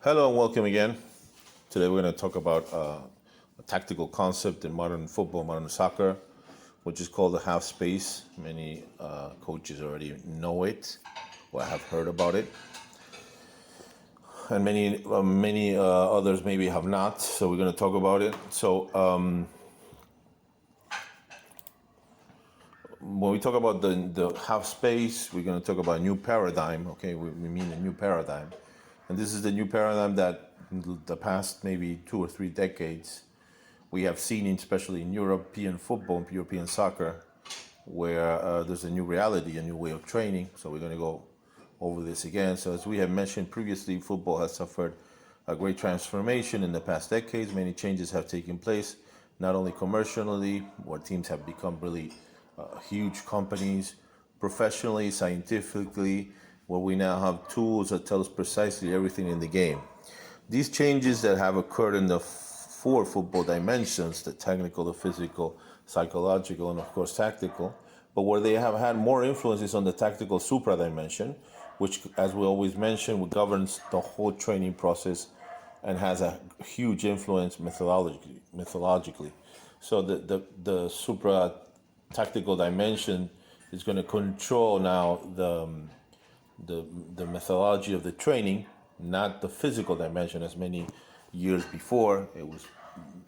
Hello and welcome again. Today we're going to talk about a tactical concept in modern football, modern soccer, which is called the half space. Many coaches already know it or have heard about it, and many others maybe have not. So we're going to talk about it. So when we talk about the half space, we're going to talk about a new paradigm. Okay, we mean a new paradigm. And this is the new paradigm that in the past maybe 2 or 3 decades we have seen, especially in European football, European soccer, where there's a new reality, a new way of training. So we're going to go over this again. So as we have mentioned previously, football has suffered a great transformation in the past decades. Many changes have taken place, not only commercially, where teams have become really huge companies, professionally, scientifically, where we now have tools that tell us precisely everything in the game. These changes that have occurred in the 4 football dimensions, the technical, the physical, psychological, and of course tactical, but where they have had more influences on the tactical supra dimension, which, as we always mention, governs the whole training process and has a huge influence methodologically. So the supra tactical dimension is going to control now the methodology of the training, not the physical dimension as many years before. It was,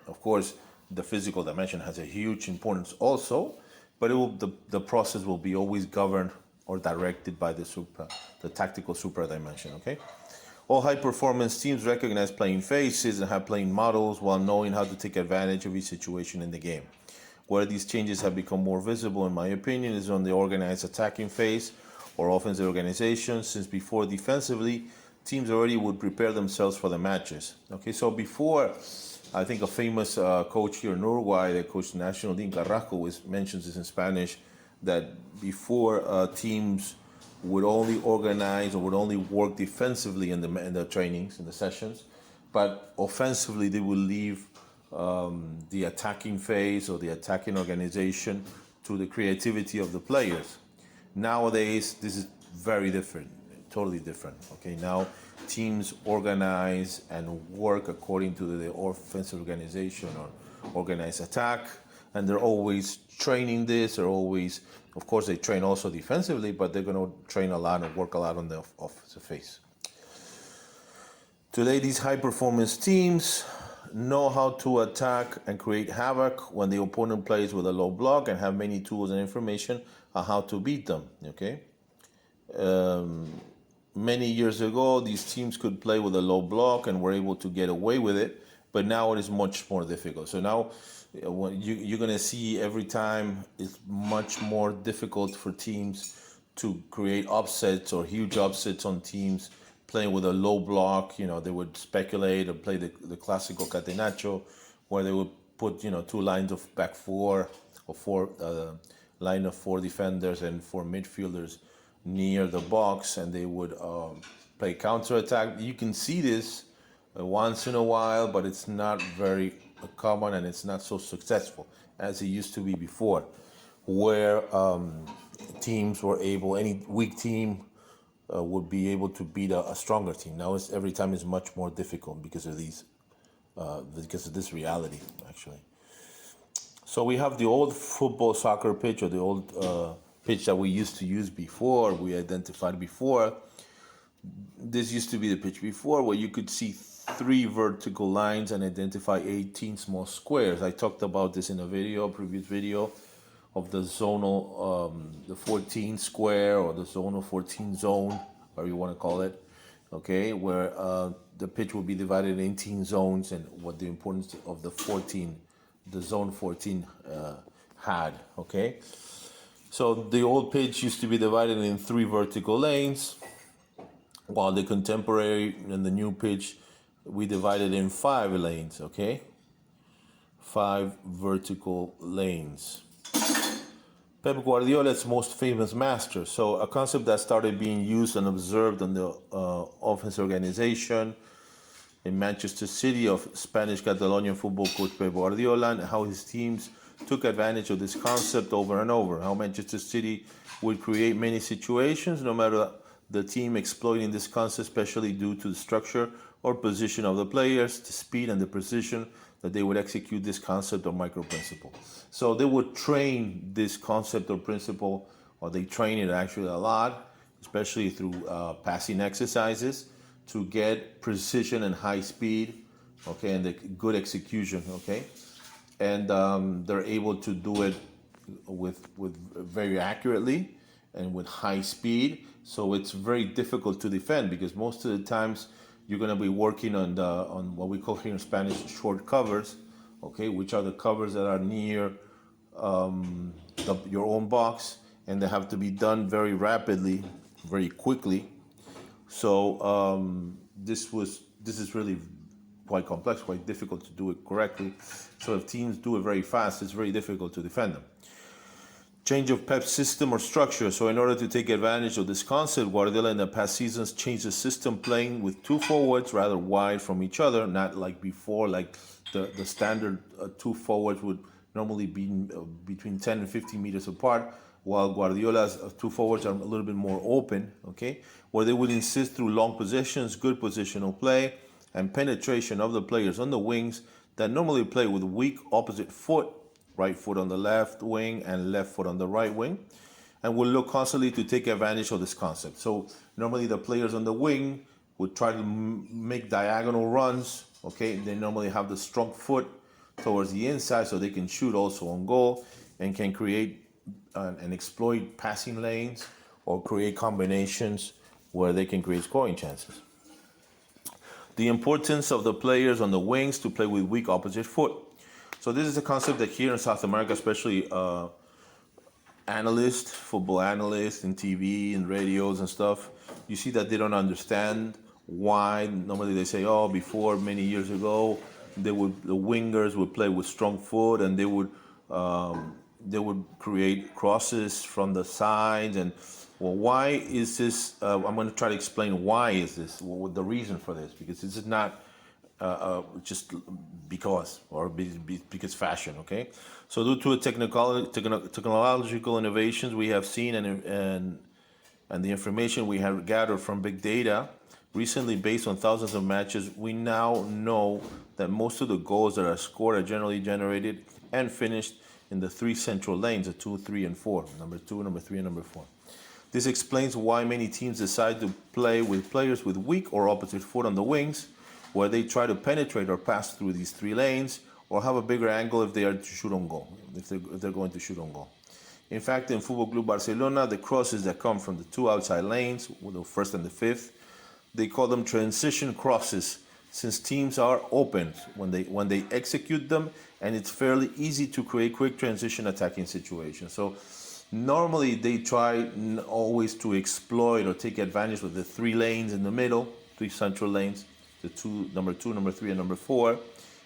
of course, the physical dimension has a huge importance also, but the process will be always governed or directed by the tactical supra dimension. Okay, all high performance teams recognize playing faces and have playing models while knowing how to take advantage of each situation in the game. Where these changes have become more visible, in my opinion, is on the organized attacking phase or offensive organization, since before defensively, teams already would prepare themselves for the matches. Okay, so before, I think a famous coach here in Uruguay, that coached the national team, Carrasco, mentions this in Spanish, that before teams would only organize or would only work defensively in the trainings, in the sessions, but offensively they would leave the attacking phase or the attacking organization to the creativity of the players. Nowadays, this is very different, totally different. Okay, now teams organize and work according to the offensive organization or organized attack, and they're always training this. They're always, of course, they train also defensively, but they're going to train a lot and work a lot on the offensive phase. Today, these high-performance teams know how to attack and create havoc when the opponent plays with a low block and have many tools and information on how to beat them. Okay, many years ago these teams could play with a low block and were able to get away with it, but now it is much more difficult. So now when you're going to see every time it's much more difficult for teams to create upsets or huge upsets on teams playing with a low block. You know, they would speculate or play the classical catenaccio, where they would put, 2 lines of back 4 or 4 line of 4 defenders and 4 midfielders near the box, and they would play counterattack. You can see this once in a while, but it's not very common and it's not so successful as it used to be before, where teams were able, any weak team would be able to beat a stronger team. Now every time is much more difficult because of this reality, actually. So we have the old football soccer pitch, or the old pitch that we used to use before, we identified before. This used to be the pitch before, where you could see 3 vertical lines and identify 18 small squares. I talked about this in a previous video, of the zonal, the 14 square, or the zonal 14 zone, or you want to call it, okay, where the pitch will be divided in 18 zones, and what the importance of the zone 14 had, okay. So the old pitch used to be divided in 3 vertical lanes, while the contemporary and the new pitch, we divided in 5 lanes, okay, 5 vertical lanes. Pep Guardiola's most famous master. So a concept that started being used and observed in the offense organization in Manchester City of Spanish Catalonian football coach Pep Guardiola, and how his teams took advantage of this concept over and over. How Manchester City would create many situations, no matter the team exploiting this concept, especially due to the structure or position of the players, the speed and the precision that they would execute this concept or micro principle. So they would train this concept or principle, or they train it actually a lot, especially through passing exercises, to get precision and high speed, okay, and the good execution, okay, and they're able to do it with very accurately and with high speed. So it's very difficult to defend, because most of the times you're going to be working on what we call here in Spanish short covers, okay, which are the covers that are near your own box, and they have to be done very rapidly, very quickly. So this is really quite complex, quite difficult to do it correctly. So if teams do it very fast, it's very difficult to defend them. Change of Pep's system or structure. So in order to take advantage of this concept, Guardiola in the past seasons changed the system, playing with two forwards rather wide from each other, not like before, like the standard two forwards would normally be between 10 and 15 meters apart, while Guardiola's two forwards are a little bit more open, okay, where they would insist through long possessions, good positional play, and penetration of the players on the wings that normally play with weak opposite foot, right foot on the left wing and left foot on the right wing, and will look constantly to take advantage of this concept. So normally the players on the wing would try to make diagonal runs, okay? They normally have the strong foot towards the inside so they can shoot also on goal and can create and exploit passing lanes or create combinations where they can create scoring chances. The importance of the players on the wings to play with weak opposite foot. So this is a concept that here in South America, especially analysts, football analysts in TV and radios and stuff, you see that they don't understand why. Normally they say, oh, before many years ago, the wingers would play with strong foot, and they would create crosses from the sides. And well, why is this? I'm going to try to explain why is this, what the reason for this, because this is not just because, or because fashion, okay? So due to technological innovations we have seen and the information we have gathered from big data recently based on thousands of matches, we now know that most of the goals that are scored are generally generated and finished in the three central lanes, the 2, 3, and 4, number 2, number 3, and number 4. This explains why many teams decide to play with players with weak or opposite foot on the wings, where they try to penetrate or pass through these three lanes, or have a bigger angle if they are to shoot on goal, if they're going to shoot on goal. In fact, in Football Club Barcelona, the crosses that come from the two outside lanes, with the first and the fifth, they call them transition crosses, since teams are open when they execute them, and it's fairly easy to create quick transition attacking situations. So normally they try always to exploit or take advantage of the three lanes in the middle, three central lanes, the number 2, number 3, and number 4,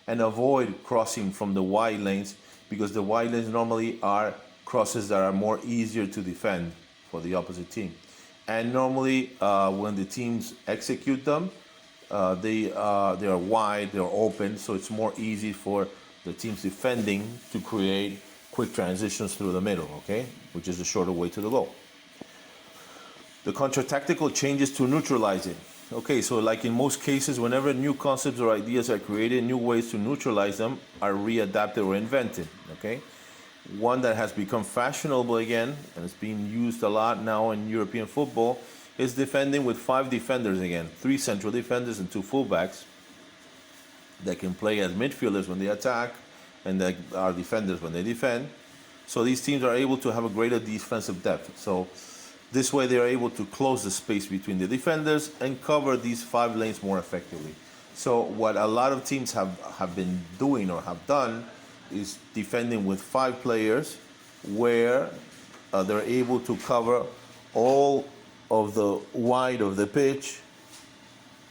and avoid crossing from the wide lanes, because the wide lanes normally are crosses that are more easier to defend for the opposite team. And normally when the teams execute them, they are wide, they're open, so it's more easy for the teams defending to create quick transitions through the middle, okay, which is the shorter way to the goal. The contra-tactical changes to neutralize it. Okay, so like in most cases, whenever new concepts or ideas are created, new ways to neutralize them are readapted or invented, okay? One that has become fashionable again, and it's being used a lot now in European football, is defending with 5 defenders again, 3 central defenders and 2 fullbacks that can play as midfielders when they attack and that are defenders when they defend. So these teams are able to have a greater defensive depth. So this way they are able to close the space between the defenders and cover these 5 lanes more effectively. So what a lot of teams have been doing or have done is defending with 5 players, where they're able to cover all of the wide of the pitch,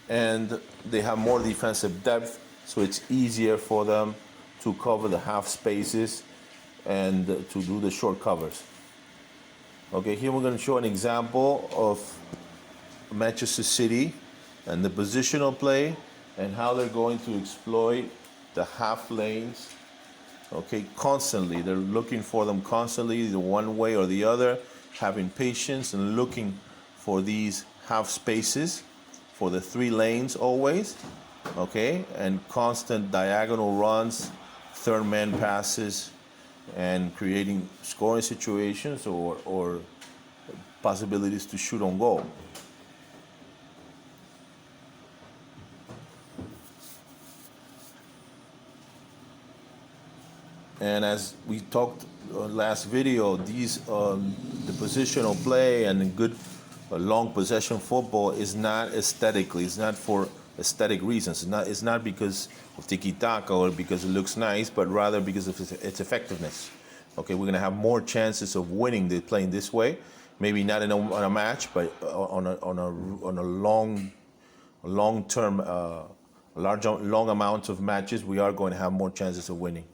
and they have more defensive depth, so it's easier for them to cover the half spaces and to do the short covers. Okay, here we're going to show an example of Manchester City and the positional play and how they're going to exploit the half lanes, okay, constantly. They're looking for them constantly, the one way or the other, having patience and looking for these half spaces for the 3 lanes always, okay, and constant diagonal runs, third man passes, and creating scoring situations or possibilities to shoot on goal. And as we talked last video, the positional play and good long possession football is not aesthetically. It's not for aesthetic reasons. It's not because of tiki-taka or because it looks nice, but rather because of its effectiveness. Okay, we're gonna have more chances of winning playing this way. Maybe not on a match, but on a long-term, long amount of matches, we are going to have more chances of winning.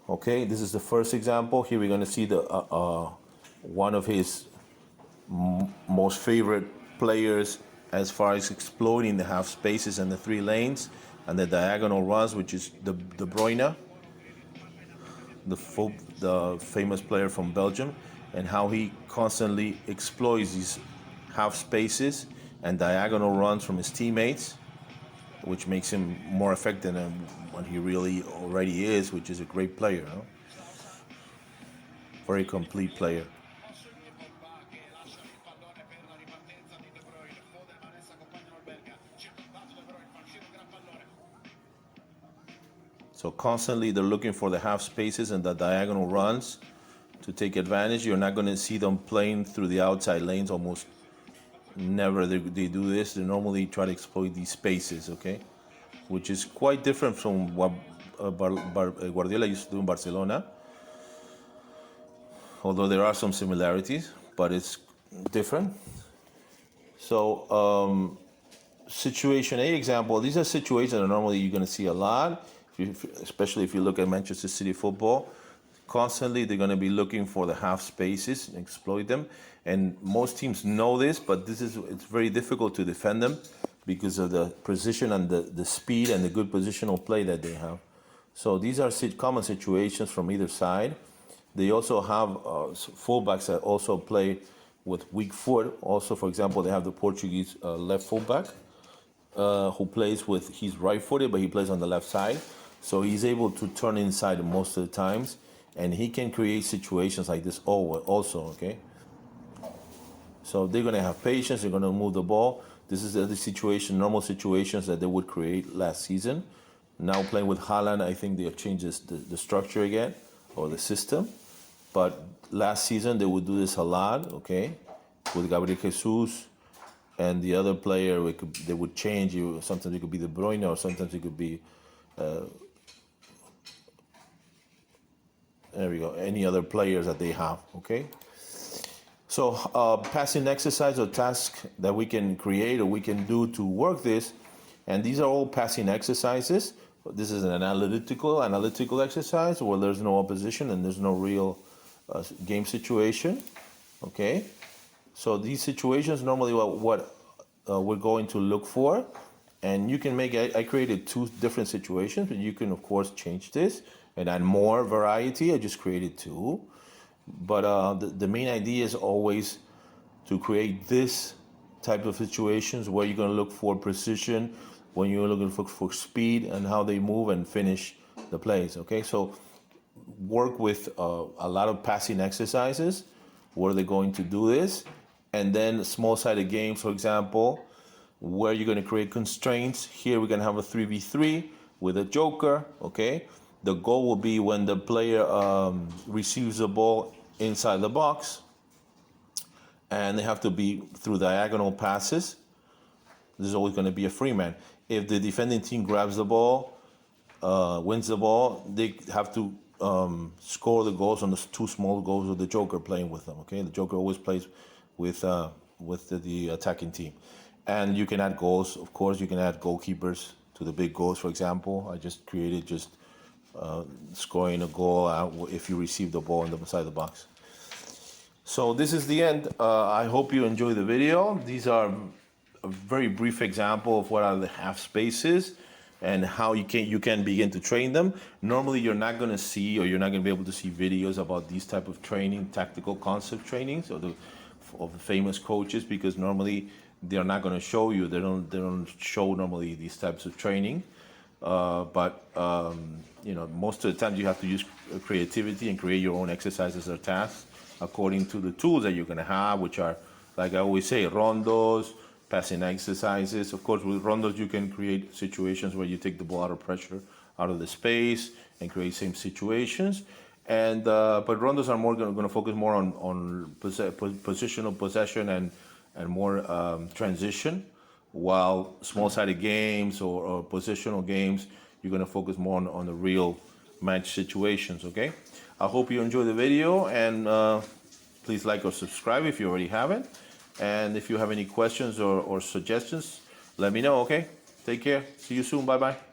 Okay, this is the first example. Here we're going to see the one of his most favorite players as far as exploiting the half spaces and the 3 lanes and the diagonal runs, which is De Bruyne, the famous player from Belgium, and how he constantly exploits these half spaces and diagonal runs from his teammates, which makes him more effective than what he really already is, which is a great player. Huh? Very complete player. So constantly they're looking for the half spaces and the diagonal runs to take advantage. You're not going to see them playing through the outside lanes. Almost never they do this. They normally try to exploit these spaces, okay? Which is quite different from what Guardiola used to do in Barcelona. Although there are some similarities, but it's different. So situation A example, these are situations that normally you're going to see a lot, especially if you look at Manchester City football. Constantly they're going to be looking for the half spaces and exploit them, and most teams know this, but it's very difficult to defend them because of the precision and the speed and the good positional play that they have. So these are common situations from either side. They also have fullbacks that also play with weak foot. Also, for example, they have the Portuguese left fullback who plays with, he's right-footed, but he plays on the left side. So he's able to turn inside most of the times, and he can create situations like this also, okay? So they're going to have patience, they're going to move the ball. This is the situation, normal situations that they would create last season. Now playing with Haaland, I think they have changed the structure again, or the system. But last season, they would do this a lot, okay? With Gabriel Jesus and the other player, they would change. Sometimes it could be De Bruyne, or sometimes it could be, there we go, any other players that they have, okay? So passing exercise or task that we can create or we can do to work this, and these are all passing exercises. This is an analytical exercise where there's no opposition and there's no real game situation, okay? So these situations normally what we're going to look for, and you can make, I created 2 different situations, but you can of course change this and add more variety. I just created 2. But the main idea is always to create this type of situations where you're going to look for precision, when you're looking for speed and how they move and finish the plays, okay? So work with a lot of passing exercises where they're going to do this, and then small-sided games, for example, where you're going to create constraints. Here we're going to have a 3v3 with a joker, okay? The goal will be when the player receives the ball inside the box, and they have to be through diagonal passes. There's always going to be a free man. If the defending team grabs the ball, wins the ball, they have to score the goals on the 2 small goals with the joker playing with them, okay? The joker always plays with the attacking team. And you can add goals, of course. You can add goalkeepers to the big goals, for example. I just created scoring a goal if you receive the ball inside the box. So this is the end. I hope you enjoy the video. These are a very brief example of what are the half spaces and how you can begin to train them. Normally you're not going to see, or you're not going to be able to see videos about these type of training, tactical concept trainings of the famous coaches, because normally they're not going to show you. They don't show normally these types of training. But most of the time you have to use creativity and create your own exercises or tasks according to the tools that you're going to have, which are, like I always say, rondos, passing exercises. Of course, with rondos you can create situations where you take the ball out of pressure, out of the space, and create same situations. And but rondos are more going to focus more on positional possession and more transition, while small-sided games or positional games, you're going to focus more on the real match situations, okay? I hope you enjoy the video, and please like or subscribe if you already haven't. And if you have any questions or suggestions, let me know, okay? Take care. See you soon. Bye-bye.